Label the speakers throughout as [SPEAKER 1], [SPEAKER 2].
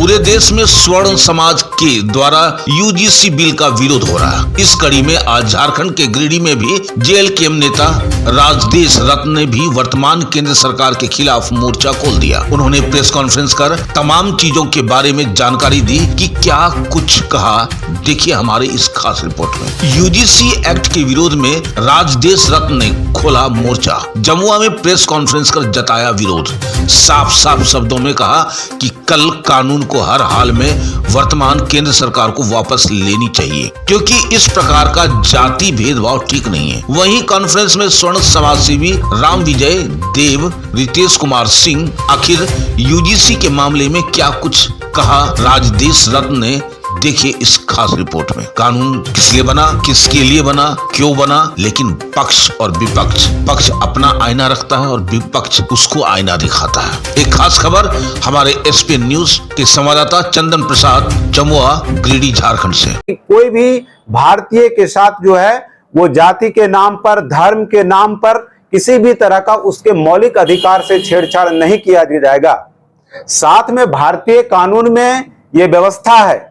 [SPEAKER 1] पूरे देश में स्वर्ण समाज के द्वारा यूजीसी बिल का विरोध हो रहा है। इस कड़ी में आज झारखंड के गिरिडीह में भी जेएलकेएम नेता राजदेश रत्न ने भी वर्तमान केंद्र सरकार के खिलाफ मोर्चा खोल दिया। उन्होंने प्रेस कॉन्फ्रेंस कर तमाम चीजों के बारे में जानकारी दी कि क्या कुछ कहा। देखिए हमारे इस खास रिपोर्ट में। यूजीसी एक्ट के विरोध में राजदेश रत्न ने खोला मोर्चा। जमुआ में प्रेस कॉन्फ्रेंस कर जताया विरोध। साफ साफ शब्दों में कहा कि कल कानून को हर हाल में वर्तमान केंद्र सरकार को वापस लेनी चाहिए, क्योंकि इस प्रकार का जाति भेदभाव ठीक नहीं है। वहीं कॉन्फ्रेंस में स्वर्ण समाजसेवी राम विजय देव, रितेश कुमार सिंह आखिर यूजीसी के मामले में क्या कुछ कहा राजदेश रत्न ने। देखिए इस खास रिपोर्ट में। कानून किस लिए बना, किसके लिए बना, क्यों बना, लेकिन पक्ष और विपक्ष, पक्ष अपना आईना रखता है और विपक्ष उसको आईना दिखाता है। एक खास खबर हमारे एसपीएन न्यूज के संवाददाता चंदन प्रसाद, जमुआ, गिरिडीह, झारखंड से।
[SPEAKER 2] कोई भी भारतीय के साथ जो है वो जाति के नाम पर, धर्म के नाम पर किसी भी तरह का उसके मौलिक अधिकार से छेड़छाड़ नहीं किया जाएगा। साथ में भारतीय कानून में ये व्यवस्था है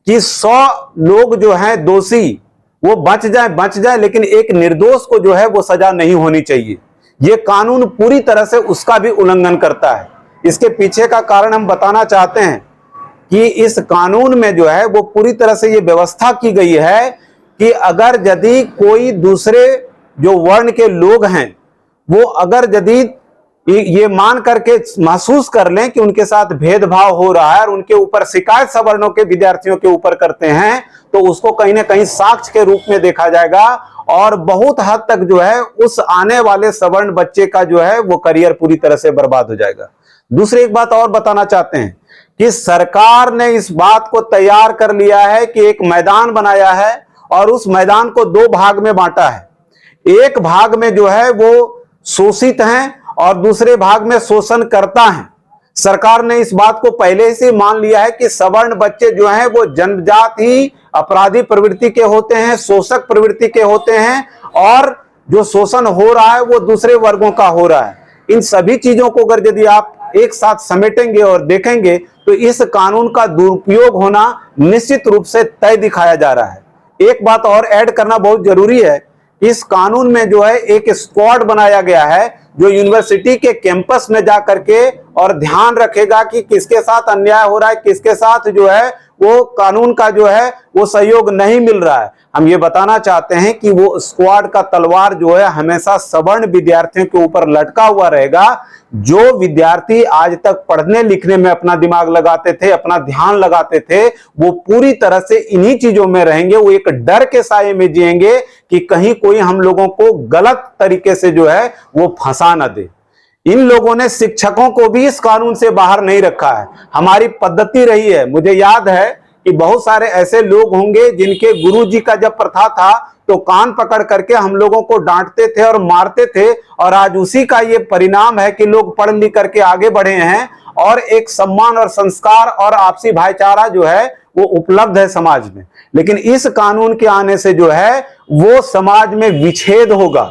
[SPEAKER 2] कि 100 लोग जो हैं दोषी वो बच जाए, लेकिन एक निर्दोष को जो है वो सजा नहीं होनी चाहिए। ये कानून पूरी तरह से उसका भी उल्लंघन करता है। इसके पीछे का कारण हम बताना चाहते हैं कि इस कानून में जो है वो पूरी तरह से ये व्यवस्था की गई है कि अगर यदि कोई दूसरे जो वर्ण के लोग हैं वो अगर यदि ये मान करके महसूस कर लें कि उनके साथ भेदभाव हो रहा है और उनके ऊपर शिकायत सवर्णों के विद्यार्थियों के ऊपर करते हैं, तो उसको कहीं ना कहीं साक्ष्य के रूप में देखा जाएगा और बहुत हद तक जो है उस आने वाले सवर्ण बच्चे का जो है वो करियर पूरी तरह से बर्बाद हो जाएगा। दूसरी एक बात और बताना चाहते हैं कि सरकार ने इस बात को तैयार कर लिया है कि एक मैदान बनाया है और उस मैदान को 2 भाग में बांटा है। एक भाग में जो है वो शोषित हैं और दूसरे भाग में शोषण करता है। सरकार ने इस बात को पहले से मान लिया है कि सवर्ण बच्चे जो हैं वो जन्मजात ही अपराधी प्रवृत्ति के होते हैं, शोषक प्रवृत्ति के होते हैं और जो शोषण हो रहा है वो दूसरे वर्गों का हो रहा है। इन सभी चीजों को अगर यदि आप एक साथ समेटेंगे और देखेंगे तो इस कानून का दुरुपयोग होना निश्चित रूप से तय दिखाया जा रहा है। एक बात और ऐड करना बहुत जरूरी है। इस कानून में जो है एक स्क्वाड बनाया गया है जो यूनिवर्सिटी के कैंपस में जा करके और ध्यान रखेगा कि किसके साथ अन्याय हो रहा है, किसके साथ जो है वो कानून का जो है वो सहयोग नहीं मिल रहा है। हम ये बताना चाहते हैं कि वो स्क्वाड का तलवार जो है हमेशा सवर्ण विद्यार्थियों के ऊपर लटका हुआ रहेगा। जो विद्यार्थी आज तक पढ़ने लिखने में अपना दिमाग लगाते थे, अपना ध्यान लगाते थे, वो पूरी तरह से इन्हीं चीजों में रहेंगे। वो एक डर के साये में जिएंगे कि कहीं कोई हम लोगों को गलत तरीके से जो है वो फंसा न दे। इन लोगों ने शिक्षकों को भी इस कानून से बाहर नहीं रखा है। हमारी पद्धति रही है, मुझे याद है कि बहुत सारे ऐसे लोग होंगे जिनके गुरुजी का जब प्रथा था तो कान पकड़ करके हम लोगों को डांटते थे और मारते थे, और आज उसी का ये परिणाम है कि लोग पढ़ लिख करके आगे बढ़े हैं और एक सम्मान और संस्कार और आपसी भाईचारा जो है वो उपलब्ध है समाज में। लेकिन इस कानून के आने से जो है वो समाज में विच्छेद होगा।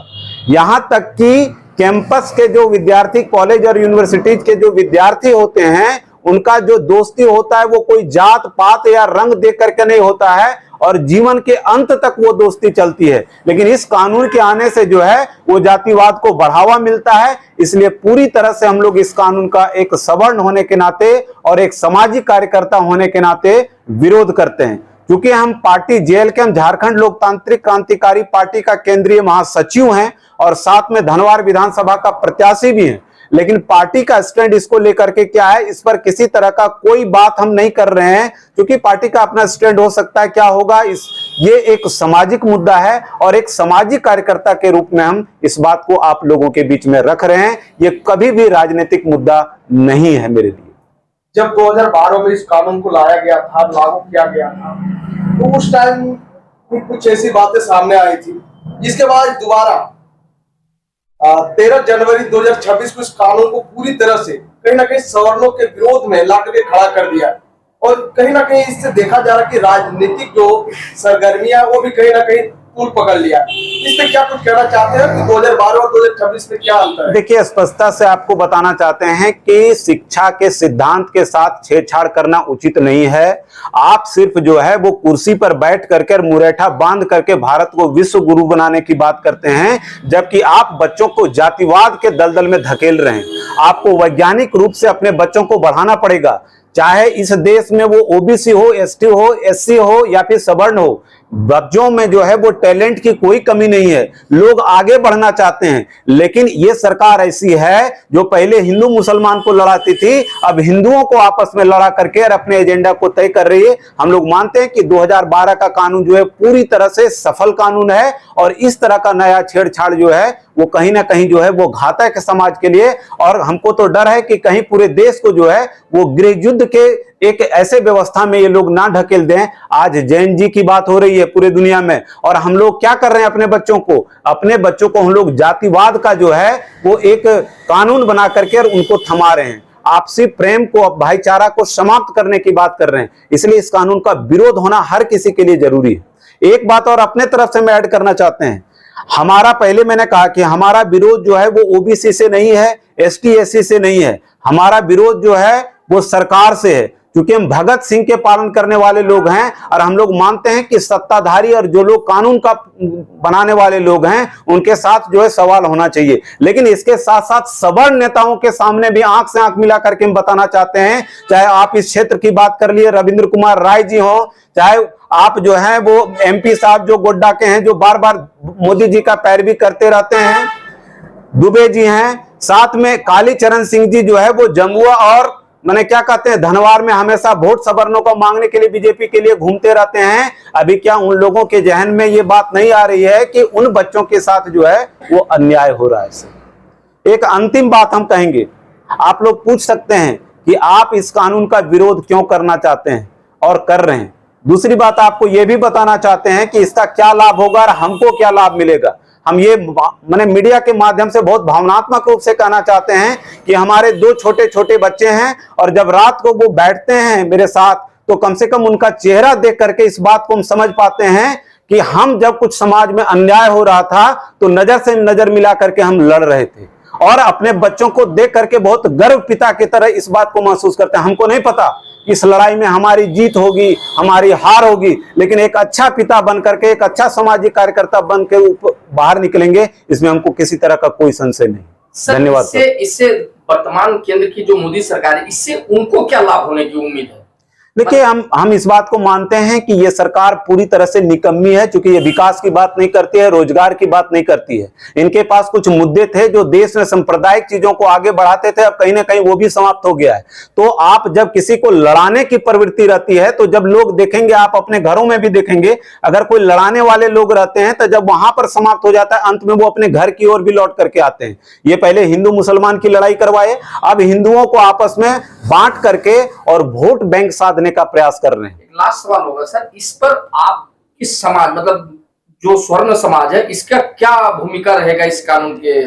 [SPEAKER 2] यहां तक कि कैंपस के जो विद्यार्थी, कॉलेज और यूनिवर्सिटीज के जो विद्यार्थी होते हैं उनका जो दोस्ती होता है वो कोई जात पात या रंग देख करके नहीं होता है और जीवन के अंत तक वो दोस्ती चलती है। लेकिन इस कानून के आने से जो है वो जातिवाद को बढ़ावा मिलता है। इसलिए पूरी तरह से हम लोग इस कानून का एक सवर्ण होने के नाते और एक सामाजिक कार्यकर्ता होने के नाते विरोध करते हैं। क्योंकि हम पार्टी जेएलकेएम झारखंड लोकतांत्रिक क्रांतिकारी पार्टी का केंद्रीय महासचिव हैं और साथ में धनवार विधानसभा का प्रत्याशी भी हैं, लेकिन पार्टी का स्टैंड इसको लेकर के क्या है, इस पर किसी तरह का कोई बात हम नहीं कर रहे हैं। क्योंकि पार्टी का अपना स्टैंड हो सकता है, क्या होगा, ये एक सामाजिक मुद्दा है और एक सामाजिक कार्यकर्ता के रूप में हम इस बात को आप लोगों के बीच में रख रहे हैं। ये कभी भी राजनीतिक मुद्दा नहीं है मेरे लिए।
[SPEAKER 3] जब 2012 में इस कानून को लाया गया था, लागू किया गया था, तो उस टाइम कुछ ऐसी बातें सामने आई थी, जिसके बाद दोबारा 13 जनवरी 2026 को इस कानून को पूरी तरह से कहीं ना कहीं सवर्णों के विरोध में ला करके खड़ा कर दिया और कहीं ना कहीं इससे देखा जा रहा है कि राजनीतिक जो सरगर्मियां वो भी कहीं ना कहीं स्कूल पकड़ लिया। इस पे क्या कुछ कहना चाहते हैं कि 2012 और 2026 में क्या अंतर है?
[SPEAKER 2] देखिए, स्पष्टता से आपको बताना चाहते हैं कि शिक्षा के सिद्धांत के साथ छेड़छाड़ करना उचित नहीं है। आप सिर्फ जो है वो कुर्सी पर बैठ करके और मुरेठा बांध करके भारत को विश्व गुरु बनाने की बात करते हैं, जबकि आप बच्चों को जातिवाद के दलदल में धकेल रहे हैं। आपको वैज्ञानिक रूप से अपने बच्चों को बढ़ाना पड़ेगा, चाहे इस देश में वो ओबीसी हो, एसटी हो, एससी हो या फिर सवर्ण हो। बच्चों में जो है वो टैलेंट की कोई कमी नहीं है, लोग आगे बढ़ना चाहते हैं। लेकिन ये सरकार ऐसी है जो पहले हिंदू मुसलमान को लड़ाती थी, अब हिंदुओं को आपस में लड़ा करके और अपने एजेंडा को तय कर रही है। हम लोग मानते हैं कि 2012 का कानून जो है पूरी तरह से सफल कानून है, और इस तरह का नया छेड़छाड़ जो है वो कहीं ना कहीं जो है वो घातक है समाज के लिए। और हमको तो डर है कि कहीं पूरे देश को जो है वो गृह युद्ध के एक ऐसे व्यवस्था में ये लोग ना ढकेल दें। आज जैन जी की बात हो रही है पूरे दुनिया में, और हम लोग क्या कर रहे हैं, अपने बच्चों को हम लोग जातिवाद का जो है वो एक कानून बना करके और उनको थमा रहे हैं। आपसी प्रेम को, भाईचारा को समाप्त करने की बात कर रहे हैं। इसलिए इस कानून का विरोध होना हर किसी के लिए जरूरी है। एक बात और अपने तरफ से मैं ऐड करना चाहते हैं, हमारा, पहले मैंने कहा कि हमारा विरोध जो है वो ओबीसी से नहीं है, एसटी एससी से नहीं है, हमारा विरोध जो है वो सरकार से है। क्योंकि हम भगत सिंह के पालन करने वाले लोग हैं, और हम लोग मानते हैं कि सत्ताधारी और जो लोग कानून का बनाने वाले लोग हैं उनके साथ जो है सवाल होना चाहिए। लेकिन इसके साथ साथ सवर्ण नेताओं के सामने भी आंख से आंख मिला करके हम बताना चाहते हैं, चाहे आप इस क्षेत्र की बात कर लिए रविंद्र कुमार राय जी हो, चाहे आप जो है वो एमपी साहब जो गोड्डा के हैं, जो बार बार मोदी जी का पैरवी करते रहते हैं, दुबे जी हैं, साथ में कालीचरण सिंह जी जो है वो जमुआ और मैंने क्या कहते हैं धनवार में हमेशा वोट सवर्णों को मांगने के लिए बीजेपी के लिए घूमते रहते हैं। अभी क्या उन लोगों के जहन में ये बात नहीं आ रही है कि उन बच्चों के साथ जो है वो अन्याय हो रहा है। एक अंतिम बात हम कहेंगे, आप लोग पूछ सकते हैं कि आप इस कानून का विरोध क्यों करना चाहते हैं और कर रहे हैं। दूसरी बात आपको यह भी बताना चाहते हैं कि इसका क्या लाभ होगा और हमको क्या लाभ मिलेगा। हम ये मैंने मीडिया के माध्यम से बहुत भावनात्मक रूप से कहना चाहते हैं कि हमारे 2 छोटे छोटे बच्चे हैं, और जब रात को वो बैठते हैं मेरे साथ तो कम से कम उनका चेहरा देख करके इस बात को हम समझ पाते हैं कि हम जब कुछ समाज में अन्याय हो रहा था तो नजर से नजर मिला करके हम लड़ रहे थे, और अपने बच्चों को देख करके बहुत गर्व पिता की तरह इस बात को महसूस करते हैं। हमको नहीं पता कि इस लड़ाई में हमारी जीत होगी, हमारी हार होगी, लेकिन एक अच्छा पिता बन करके, एक अच्छा सामाजिक कार्यकर्ता बन के बाहर निकलेंगे, इसमें हमको किसी तरह का कोई संशय नहीं। धन्यवाद।
[SPEAKER 4] इससे वर्तमान केंद्र की जो मोदी सरकार है, इससे उनको क्या लाभ होने की उम्मीद है?
[SPEAKER 2] देखिए, हम इस बात को मानते हैं कि ये सरकार पूरी तरह से निकम्मी है, क्योंकि ये विकास की बात नहीं करती है, रोजगार की बात नहीं करती है। इनके पास कुछ मुद्दे थे जो देश में सांप्रदायिक चीजों को आगे बढ़ाते थे, अब कहीं ना कहीं वो भी समाप्त हो गया है। तो आप जब किसी को लड़ाने की प्रवृत्ति रहती है तो जब लोग देखेंगे, आप अपने घरों में भी देखेंगे, अगर कोई लड़ाने वाले लोग रहते हैं तो जब वहां पर समाप्त हो जाता है, अंत में वो अपने घर की ओर भी लौट करके आते हैं। ये पहले हिंदू मुसलमान की लड़ाई करवाए, अब हिंदुओं को आपस में बांट करके और वोट बैंक साधने का प्रयास कर रहे हैं।
[SPEAKER 4] एक लास्ट सवाल होगा सर, इस पर आप इस समाज, मतलब जो स्वर्ण समाज है, इसका क्या भूमिका रहेगा इस कानून के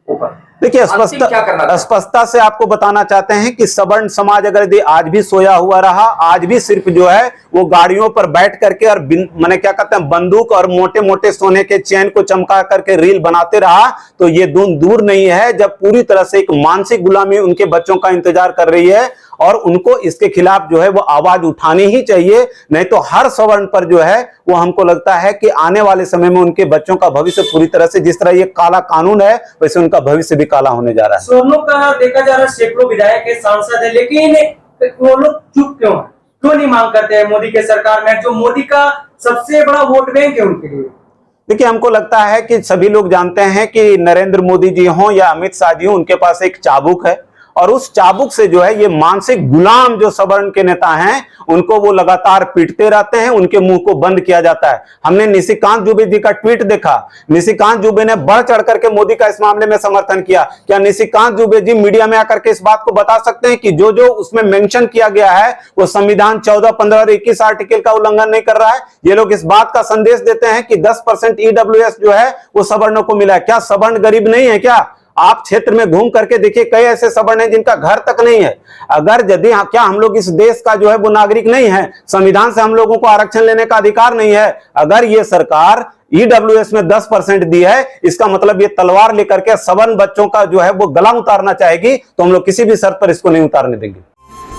[SPEAKER 4] ऊपर?
[SPEAKER 2] देखिए, स्पष्टता से आपको बताना चाहते हैं कि सवर्ण समाज अगर यदि आज भी सोया हुआ रहा, आज भी सिर्फ जो है वो गाड़ियों पर बैठ करके और मैंने क्या कहते हैं बंदूक और मोटे मोटे सोने के चैन को चमका करके रील बनाते रहा, तो ये दूर नहीं है जब पूरी तरह से एक मानसिक गुलामी उनके बच्चों का इंतजार कर रही है, और उनको इसके खिलाफ जो है वो आवाज उठानी ही चाहिए। नहीं तो हर सवर्ण पर जो है वो हमको लगता है कि आने वाले समय में उनके बच्चों का भविष्य पूरी तरह से, जिस तरह ये काला कानून है वैसे उनका भविष्य भी काला होने जा रहा है।
[SPEAKER 5] सवर्णों का देखा जा रहा है, सैकड़ों विधायक है, सांसद है, लेकिन वो लोग चुप क्यों नहीं मांग करते हैं मोदी के सरकार में, जो मोदी का सबसे बड़ा वोट बैंक है उनके लिए?
[SPEAKER 2] देखिए, हमको लगता है कि सभी लोग जानते हैं कि नरेंद्र मोदी जी हों या अमित शाह जी हों, उनके पास एक चाबुक है, और उस चाबुक से जो है ये मानसिक गुलाम जो सवर्ण के नेता हैं उनको वो लगातार पीटते रहते हैं, उनके मुंह को बंद किया जाता है। हमने निशिकांत दुबे जी का ट्वीट देखा, निशिकांत दुबे ने बढ़ चढ़ करके मोदी का इस मामले में समर्थन किया। क्या निशिकांत दुबे जी मीडिया में आकर के इस बात को बता सकते हैं कि जो जो उसमें मेंशन किया गया है वो संविधान 14, 15 और 21 आर्टिकल का उल्लंघन नहीं कर रहा है? ये लोग इस बात का संदेश देते हैं कि 10% EWS जो है वो सवर्णों को मिला है। क्या सवर्ण गरीब नहीं है क्या? आप क्षेत्र में घूम करके देखिए, कई ऐसे सवर्ण हैं जिनका घर तक नहीं है। अगर यदि क्या हम लोग इस देश का जो है वो नागरिक नहीं है, संविधान से हम लोगों को आरक्षण लेने का अधिकार नहीं है, अगर ये सरकार ईडब्ल्यूएस में 10% दी है, इसका मतलब ये तलवार लेकर के सवर्ण बच्चों का जो है वो गला उतारना चाहेगी, तो हम लोग किसी भी शर्त पर इसको नहीं उतारने देंगे।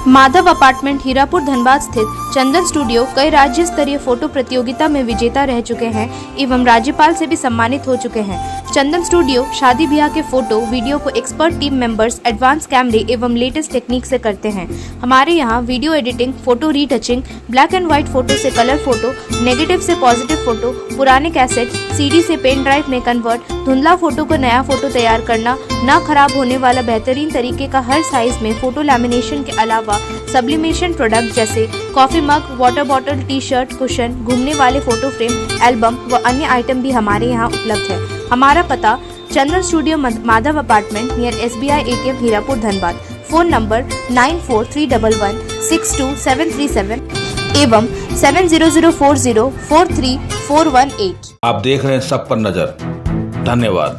[SPEAKER 6] माधव अपार्टमेंट हीरापुर धनबाद स्थित चंदन स्टूडियो कई राज्य स्तरीय फोटो प्रतियोगिता में विजेता रह चुके हैं एवं राज्यपाल से भी सम्मानित हो चुके हैं। चंदन स्टूडियो शादी ब्याह के फोटो वीडियो को एक्सपर्ट टीम मेंबर्स एडवांस कैमरे एवं लेटेस्ट टेक्निक से करते हैं। हमारे यहाँ video editing, photo retouching, black and white photo से कलर फोटो, नेगेटिव से पॉजिटिव फोटो, पुराने कैसेट सीडी से पेन ड्राइव में कन्वर्ट, धुंधला फोटो को नया फोटो तैयार करना, न खराब होने वाला बेहतरीन तरीके का हर साइज में फोटो लैमिनेशन के अलावा सब्लिमेशन प्रोडक्ट जैसे coffee mug, water bottle, T shirt, cushion, घूमने वाले फोटो फ्रेम, एल्बम व अन्य आइटम भी हमारे यहाँ उपलब्ध है। हमारा पता Chandan studio Madhav apartment near SBI ATM Hirapur Dhanbad. Phone number 9431162737 एवं 7004043418।
[SPEAKER 1] आप देख रहे हैं सब पर नजर। धन्यवाद।